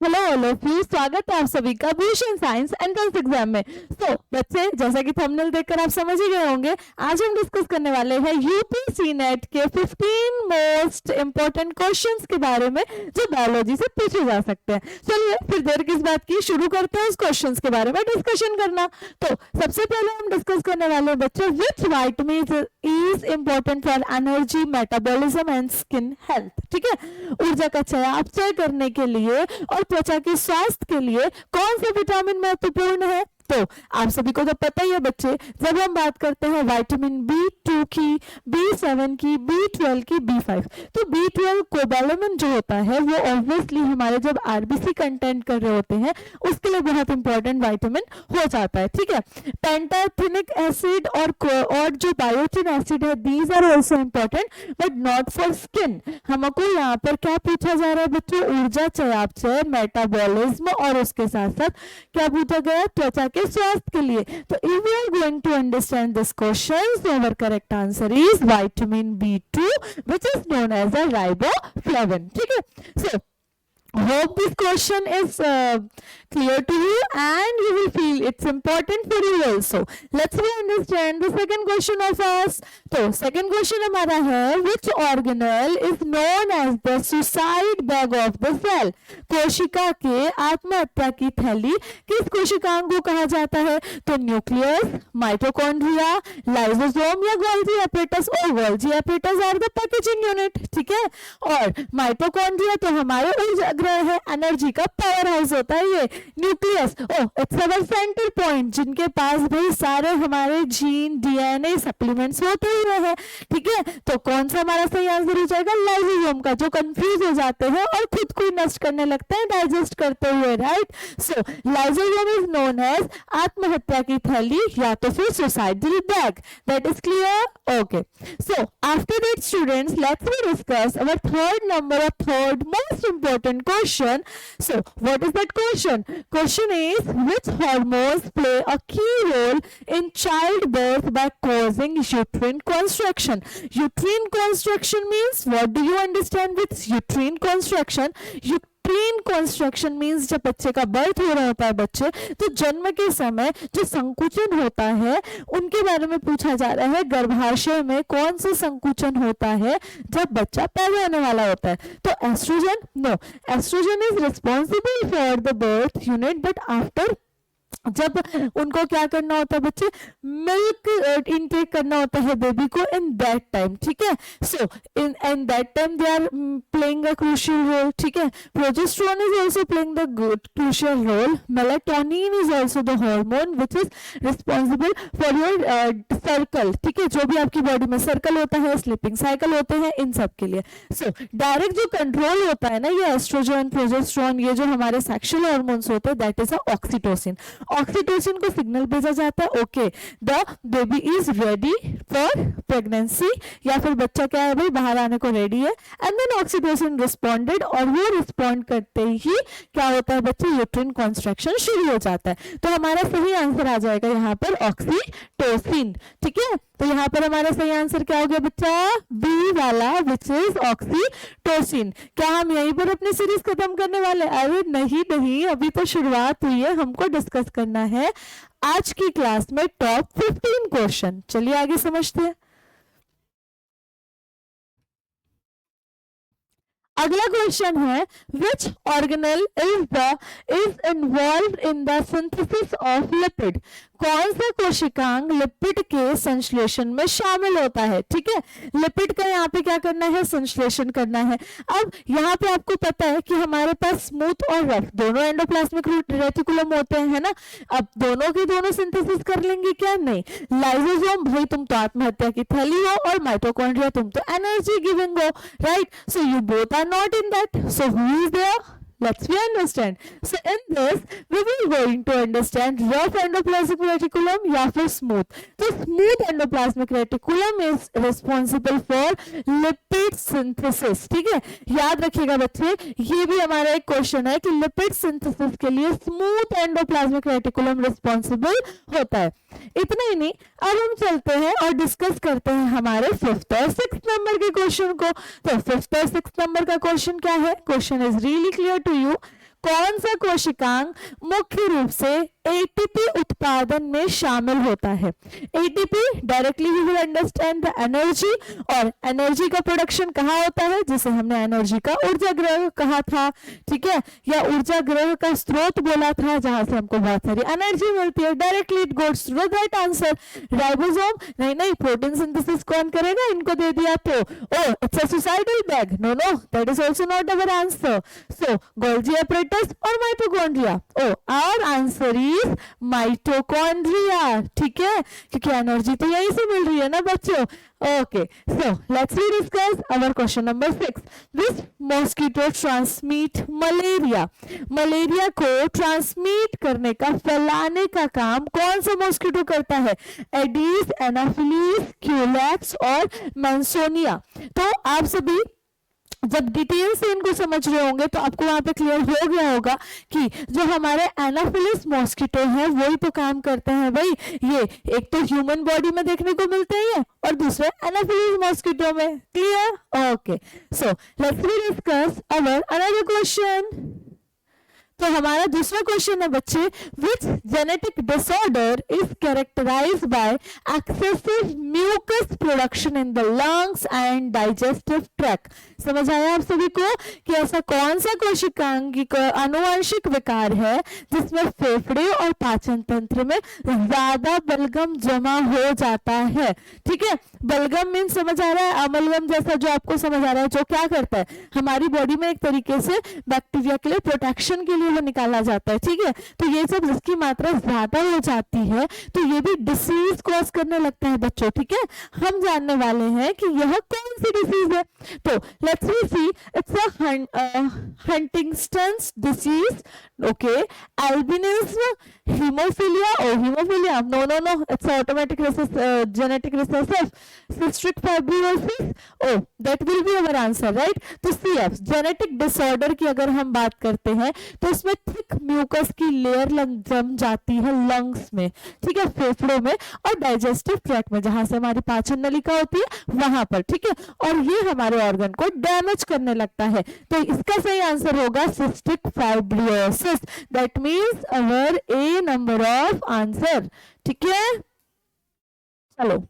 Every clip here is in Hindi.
हेलो ऑल ऑफ यू, स्वागत है आप सभी का भूषण साइंस एंट्रेंस एग्जाम में। बच्चे, जैसा कि थंबनेल देखकर आप समझ ही गए होंगे, आज हम डिस्कस करने वाले हैं यूपीसी नेट के 15 मोस्ट इंपोर्टेंट क्वेश्चंस के बारे में जो बायोलॉजी से पूछे जा सकते हैं। चलिए फिर देर किस बात की, शुरू करते हैं उस क्वेश्चंस के बारे में डिस्कशन करना। तो सबसे पहले हम डिस्कस करने वाले हैं बच्चे, which vitamin is important for energy, metabolism and skin health. ठीक है, ऊर्जा का चयापचय करने के लिए और त्वचा के स्वास्थ्य के लिए कौन सा विटामिन महत्वपूर्ण है? तो आप सभी को तो पता ही है बच्चे, जब हम बात करते हैं विटामिन B2 की, B7 की, B12 की, B5, तो B12 कोबालामिन जो होता है वो ऑब्वियसली हमारे जब आरबीसी कंटेंट कर रहे होते हैं उसके लिए बहुत इंपॉर्टेंट विटामिन हो जाता है। ठीक है, पेंटाथेनिक एसिड और जो बायोटिन एसिड है, these are also important but not for skin. हमको यहाँ पर क्या पूछा जा रहा है बच्चों? ऊर्जा, चयापचय, मेटाबॉलिज्म और उसके साथ साथ क्या पूछा गया? त्वचा के स्वास्थ्य के लिए। तो if we are going to understand this question, so our correct answer is vitamin B2, which is known as a riboflavin. ठीक है, so hope this question is clear to you and you will feel it's important for you also. Let's understand the second question of us. तो second question हमारा है, which organelle is known as the suicide bag of the cell? कोशिका के आत्महत्या की थैली किस कोशिकांग को कहा जाता है? तो न्यूक्लियस, माइटोकॉन्ड्रिया, लाइसोसोम या गोल्गी एपरेटस। और Golgi apparatus are the packaging unit. ठीक है, और माइटोकॉन्ड्रिया तो हमारे ऊर्जा ग्रह है, एनर्जी का पावर हाउस होता है ये। Nucleus, it's our centre point, जिनके पास भाई सारे हमारे जीन, डीएनए, सप्लीमेंट्स होते हुए हैं। ठीक है, तो कौन सा हमारा सही आंसर हो जाएगा? लाइसोसोम का, जो कंफ्यूज हो जाते हैं और खुद को नष्ट करने लगते हैं डाइजेस्ट करते हुए। Right, so lysosome is known as आत्महत्या की थैली या तो फिर suicidal bag. That is clear? Okay, so after that students, let's discuss our third number और third most important question. So what is that question? Question is, which hormones play a key role in childbirth by causing uterine contraction? Uterine contraction means, what do you understand with uterine contraction? uterine contraction means जब बच्चे का बर्थ हो रहा होता है बच्चे, तो जन्म के समय जो संकुचन होता है उनके बारे में पूछा जा रहा है। गर्भाशय में कौन सा संकुचन होता है जब बच्चा पैदा होने वाला होता है? तो oestrogen? No, oestrogen is responsible for the birth unit, but after जब उनको क्या करना होता है बच्चे? मिल्क इनटेक करना होता है बेबी को इन दैट टाइम। ठीक है, so in that time they are playing a crucial role. ठीक है, progesterone is also playing the crucial role. Melatonin is also the hormone which is responsible for your circle. ठीक है, जो भी आपकी बॉडी में सर्कल होता है, स्लीपिंग साइकिल होते हैं, इन सब के लिए। सो डायरेक्ट जो कंट्रोल होता है ना, ये एस्ट्रोजन, प्रोजेस्टेरोन, ये जो हमारे सेक्सुअल हार्मोन्स होते हैं, that is a oxytocin. Oxytocin को सिग्नल भेजा जाता है, okay the baby is ready for pregnancy, या फिर बच्चा क्या है भाई, बाहर आने को रेडी है। एंड देन ऑक्सीटोसिन रिस्पॉन्डेड, और वो रिस्पॉन्ड करते ही क्या होता है बच्चे? यूट्रिन कॉन्स्ट्रक्शन शुरू हो जाता है। तो हमारा सही आंसर आ जाएगा यहाँ पर ऑक्सीटोसिन। ठीक है, तो यहाँ पर हमारा सही आंसर क्या हो गया बच्चा? बी वाला, विच इज ऑक्सीटोसिन। क्या हम यहीं पर अपनी सीरीज खत्म करने वाले? अरे नहीं नहीं, अभी तो शुरुआत हुई है, हमको डिस्कस करना है आज की क्लास में टॉप 15 क्वेश्चन। चलिए आगे समझते हैं। अगला क्वेश्चन है, विच organelle is involve in the synthesis of lipid? कौन सा कोशिकांग लिपिड के संश्लेषण में शामिल होता है? ठीक है, लिपिड का यहाँ पे क्या करना है? संश्लेषण करना है। अब यहाँ पे आपको पता है कि हमारे पास स्मूथ और रफ दोनों एंडोप्लाज्मिक रेटिकुलम होते हैं, है ना। अब दोनों के दोनों सिंथेसिस कर लेंगे क्या? नहीं। लाइसोसोम, भाई तुम तो आत्महत्या की थैली हो, और माइटोकॉन्ड्रिया तुम तो एनर्जी गिविंग हो। Right, so you both are not in that, so who is there? Let's we understand. So in this we will going to understand rough endoplasmic reticulum या फिर smooth. तो smooth endoplasmic reticulum is responsible for lipid synthesis. ठीक है, याद रखिएगा बच्चे, ये भी हमारा एक क्वेश्चन है कि lipid synthesis के लिए smooth endoplasmic reticulum responsible होता है। इतना ही नहीं, अब हम चलते हैं और डिस्कस करते हैं हमारे 5th और 6th नंबर के क्वेश्चन को। तो 5th और 6th नंबर का क्वेश्चन क्या है? Question is really clear to you. कौन सा कोशिकांग मुख्य रूप से एटीपी उत्पादन में शामिल होता है? ATP directly we will understand the energy, और एनर्जी का प्रोडक्शन कहाँ होता है, जिसे हमने एनर्जी का ऊर्जा ग्रह कहा था, ठीक है, या ऊर्जा ग्रह का स्रोत बोला था, जहां से हमको बहुत सारी एनर्जी मिलती है। Directly it goes to the right answer, ribosome. नहीं, प्रोटीन सिंथेसिस कौन करेगा, इनको दे दिया तो oh it's a suicidal bag, no that is also not our answer. So Golgi apparatus और mitochondria, oh our answer is mitochondria, ठीक है, क्योंकि एनर्जी तो यहीं से मिल रही है ना बच्चों। Okay, so let's we discuss our question number 6। Which mosquito transmit malaria? Malaria को ट्रांसमिट करने का, फैलाने का काम कौन सा मॉस्किटो करता है? एडीज, एनाफिलीज, क्यूलेक्स और मैंसोनिया। तो आप सभी जब डिटेल से इनको समझ रहे होंगे तो आपको वहां पे क्लियर हो गया होगा कि जो हमारे एनाफिलिस मॉस्किटो है वही तो काम करते हैं भाई। ये एक तो ह्यूमन बॉडी में देखने को मिलते हैं और दूसरे एनाफिलिस मॉस्किटो में। Clear? Okay, so let's discuss our another question. तो हमारा दूसरा क्वेश्चन है बच्चे, which genetic disorder is characterized by excessive mucus production in the lungs and digestive tract? समझ आया आप सभी को कि ऐसा कौन सा कोशिकांग आनुवंशिक विकार है जिसमें फेफड़े और पाचन तंत्र में ज्यादा बलगम जमा हो जाता है? ठीक है, बलगम मीन समझ आ रहा है, अमलगम जैसा जो आपको समझ आ रहा है, जो क्या करता है हमारी बॉडी में एक तरीके से बैक्टीरिया के लिए प्रोटेक्शन के लिए वो निकाला जाता है। ठीक है, तो ये सब जिसकी मात्रा ज्यादा हो जाती है तो ये भी डिसीज कॉज करने लगता है बच्चों। ठीक है, हम जानने वाले हैं कि यह कौन सी डिसीज है। तो let's we see, it's a Huntington's disease, okay, albinism, haemophilia, haemophilia, no, it's automatic genetic recessive, cystic fibrosis, that will be our answer, right. तो सीएफ जेनेटिक डिसऑर्डर की अगर हम बात करते हैं तो इसमें थिक म्यूकस की लेयर जम जाती है लंग्स में, ठीक है, फेफड़ों में और डाइजेस्टिव ट्रैक्ट में, जहां से हमारी पाचन नलिका होती है वहां पर। ठीक है, और ये हमारे ऑर्गन को डैमेज करने लगता है। तो इसका सही आंसर होगा cystic fibrosis, that means our A number of answer. ठीक है, चलो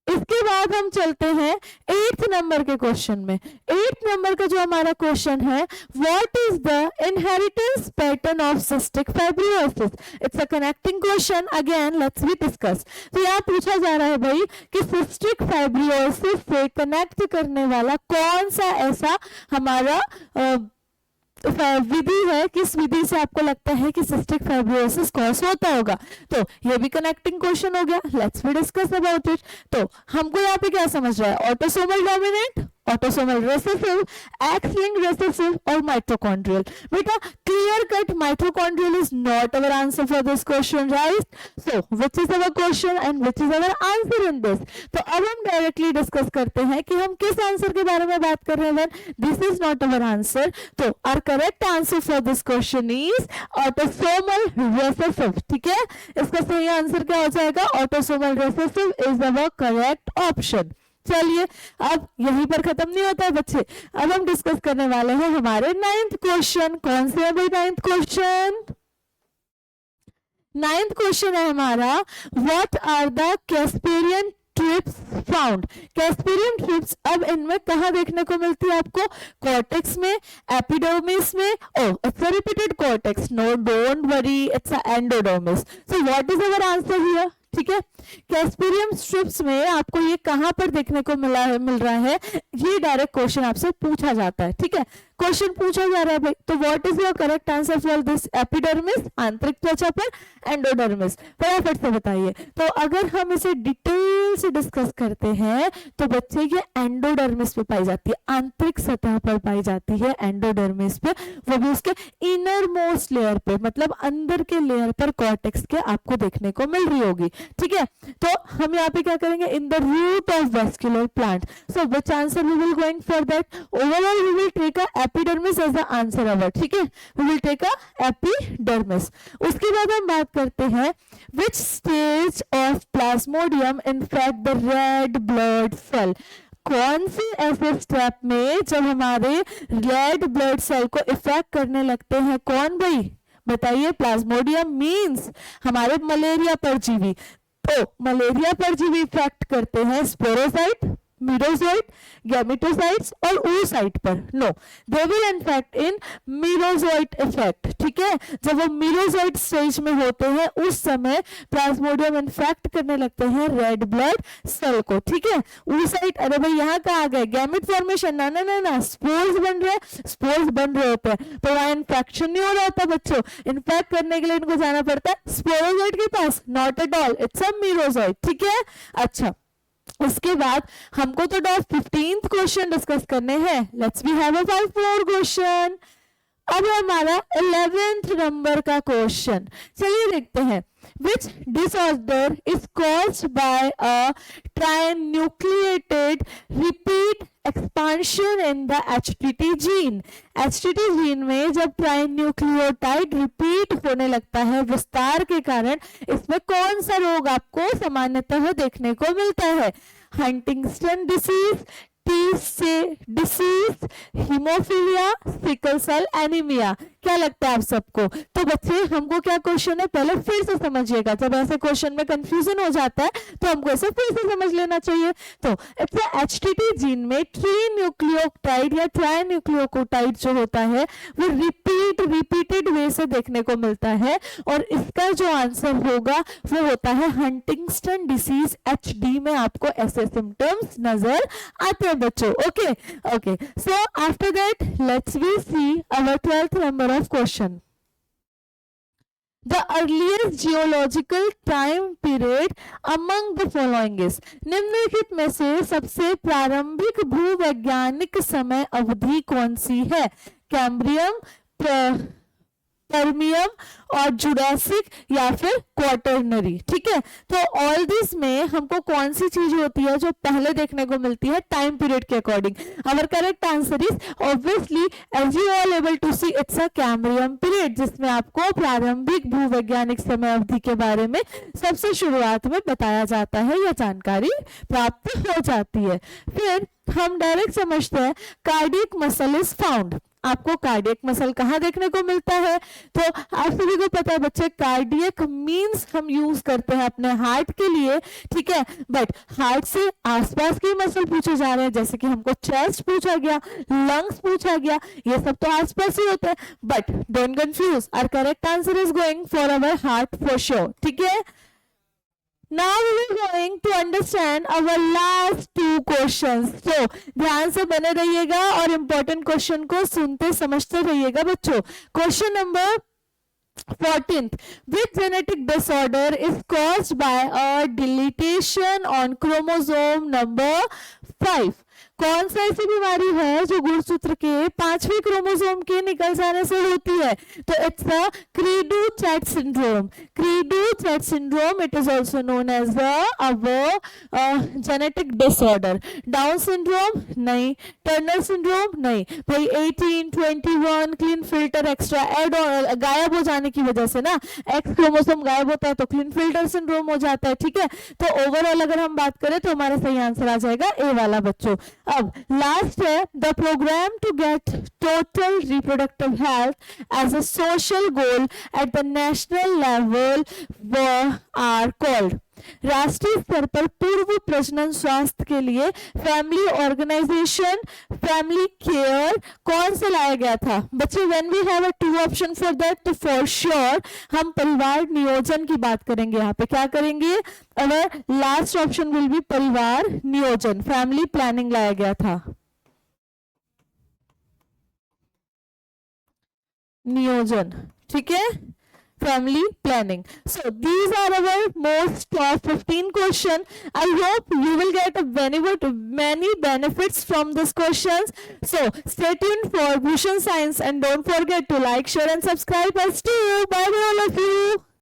इसके बाद हम चलते हैं 8th नंबर के क्वेश्चन में। 8th नंबर का जो हमारा क्वेश्चन है, what is the inheritance pattern of cystic fibrosis? It's a connecting question, again let's we discuss. तो यहाँ पूछा जा रहा है भाई कि सिस्टिक फाइब्रोसिस से कनेक्ट करने वाला कौन सा ऐसा हमारा विधि है, किस विधि से आपको लगता है कि सिस्टिक फाइब्रोसिस कॉज होता होगा? तो ये भी कनेक्टिंग क्वेश्चन हो गया, let's we discuss about it. तो हमको यहाँ पे क्या समझ रहा है, autosomal dominant, autosomal recessive, X linked recessive और माइटोकॉन्ड्रियल। बेटा clear cut mitochondrial is not our answer for this question, right? So which is our question and which is our answer in this? तो अब हम डायरेक्टली डिस्कस करते हैं कि हम किस आंसर के बारे में बात कर रहे हैं। This is not our answer, तो our correct answer for this question is autosomal recessive. ठीक है, इसका सही आंसर क्या हो जाएगा? Autosomal recessive is our correct option. चलिए, अब यहीं पर खत्म नहीं होता है बच्चे, अब हम डिस्कस करने वाले हैं हमारे 9th क्वेश्चन। कौन से है भाई 9th क्वेश्चन? 9th क्वेश्चन है हमारा, what are the Casparian strips found? Casparian strips अब इनमें कहाँ देखने को मिलती है आपको? कॉर्टेक्स में, एपिडर्मिस में, it's a repeated cortex, no don't worry, it's a endodermis. So what is our answer here? ठीक है, कैस्पेरियम स्ट्रिप्स में आपको ये कहां पर देखने को मिल रहा है, ये डायरेक्ट क्वेश्चन आपसे पूछा जाता है। ठीक है, क्वेश्चन पूछा जा रहा है भाई, तो what is your correct answer for this? Epidermis, आंतरिक त्वचा पर, एंडोडर्मिस। फटाफट से बताइए। तो अगर हम इसे डिटेल से डिस्कस करते हैं तो बच्चे ये एंडोडर्मिस पे पाई जाती है, आंतरिक सतह पर पाई जाती है एंडोडर्मिस पे, वो भी उसके इनर मोस्ट लेयर पे, मतलब अंदर के लेयर पर कॉर्टेक्स के आपको देखने को मिल रही होगी। ठीक है, तो हम यहाँ पे क्या करेंगे? In the root of vascular plant. So which answer we will going for that? Overall we will take a epidermis as the answer our. ठीक है, we will take a epidermis. उसके बाद हम बात करते हैं, which stage of plasmodium infect the red blood cell? कौन से ऐसे स्टेप में जब हमारे रेड ब्लड सेल को इफेक्ट करने लगते हैं, कौन भाई बताइए? प्लाज्मोडियम मींस हमारे मलेरिया परजीवी। तो मलेरिया परजीवी इफेक्ट करते हैं स्पोरोसाइट, मीरोसाइट, गैमेटोसाइट्स और oocyte पर। No, they will infect in merozoite effect. ठीक है, जब वो मीरोजोइट स्टेज में होते हैं उस समय प्लाज्मोडियम इन्फेक्ट करने लगते हैं रेड ब्लड सेल को। ठीक है, oocyte, अरे भाई यहाँ कहाँ आ गए? गैमेट फॉर्मेशन, ना ना ना ना, स्पोर्स बन रहे, स्पोर्स बन रहे होते हैं, तो वहां इन्फेक्शन नहीं हो रहा होता बच्चों। इन्फेक्ट करने के लिए इनको जाना पड़ता है स्पोरोजोइट के पास, not at all, it's a merozoite. ठीक है, अच्छा, उसके बाद हमको तो 15th क्वेश्चन डिस्कस करने हैं। Let's we have a 5 more question. अब हमारा 11th नंबर का क्वेश्चन, चलिए देखते हैं। Which disorder is caused by a trinucleated repeat expansion in the HTT gene? HTT gene में जब ट्राइन्यूक्लियोटाइड रिपीट होने लगता है विस्तार के कारण, इसमें कौन सा रोग आपको सामान्यतः देखने को मिलता है? Huntington disease, Tay Sachs disease, haemophilia, sickle cell anaemia. क्या लगता है आप सबको? तो बच्चे हमको क्या क्वेश्चन है पहले फिर से समझिएगा। जब ऐसे क्वेश्चन में कंफ्यूजन हो जाता है तो हमको ऐसे फिर से समझ लेना चाहिए। तो इट्स एचटीटी जीन में ट्रीन्यूक्लियोटाइड या ट्राइन्यूक्लियोटाइड जो होता है वो रिपीटेड वे से देखने को मिलता है, और इसका जो आंसर होगा वो होता है हंटिंगटन डिसीज। एचडी में आपको ऐसे सिम्टम्स नजर आते हैं बच्चों। Okay okay, so after that let's we see our 12th number of question. The earliest geological time period among the following is, निम्नलिखित में से सबसे प्रारंभिक भूवैज्ञानिक समय अवधि कौन सी है? कैम्ब्रियम, पर्मियम और जुरासिक या फिर क्वाटरनरी। ठीक है, तो ऑल दिस में हमको कौन सी चीज होती है जो पहले देखने को मिलती है टाइम पीरियड के according? Our correct answer is obviously, as you all able to see, it's a Cambrian period, जिसमें आपको प्रारंभिक भूवैज्ञानिक समय अवधि के बारे में सबसे शुरुआत में बताया जाता है या जानकारी प्राप्त हो जाती है। फिर हम डायरेक्ट समझते हैं कार्डियक मसल इज फाउंड। आपको कार्डियक मसल कहाँ देखने को मिलता है? तो आप सभी को पता है बच्चे, कार्डियक मींस हम यूज करते हैं अपने हार्ट के लिए। ठीक है, बट हार्ट से आसपास के मसल पूछे जा रहे हैं, जैसे कि हमको चेस्ट पूछा गया, लंग्स पूछा गया, ये सब तो आसपास ही होते हैं। But don't confuse, our correct answer is going for our heart for sure. ठीक है, now we are going to understand our last 2 questions. So ध्यान से बने रहिएगा और important question को सुनते समझते रहिएगा बच्चों। Question number 14th, which genetic disorder is caused by a deletion on chromosome number 5? कौन सा ऐसी बीमारी है जो गुणसूत्र के 5वें क्रोमोसोम के निकल जाने से होती है? तो it's the cri du chat syndrome. Cri du chat syndrome, it is also known as the genetic disorder. Down syndrome नहीं, टर्नर सिंड्रोम नहीं। भाई 18, 21 क्लीन फिल्टर एक्स्ट्रा एड गायब हो जाने की वजह से ना, एक्स क्रोमोसोम गायब होता है तो क्लीन फिल्टर सिंड्रोम हो जाता है। ठीक है, तो ओवरऑल अगर हम बात करें तो हमारा सही आंसर आ जाएगा ए वाला बच्चों। अब लास्ट है, the programme to get total reproductive health as a social goal at the national level are called. राष्ट्रीय स्तर पर पूर्व प्रजनन स्वास्थ्य के लिए फैमिली ऑर्गेनाइजेशन, फैमिली केयर कौन से लाया गया था बच्चे? When we have a 2 option for that, तो फॉर श्योर हम परिवार नियोजन की बात करेंगे। यहाँ पे क्या करेंगे? Our last option will be परिवार नियोजन, फैमिली प्लानिंग लाया गया था, नियोजन। ठीक है, family planning. So these are our most top 15 question. I hope you will get many benefits from these questions. So stay tuned for Bhushan Science and don't forget to like, share and subscribe us too. Bye bye all of you.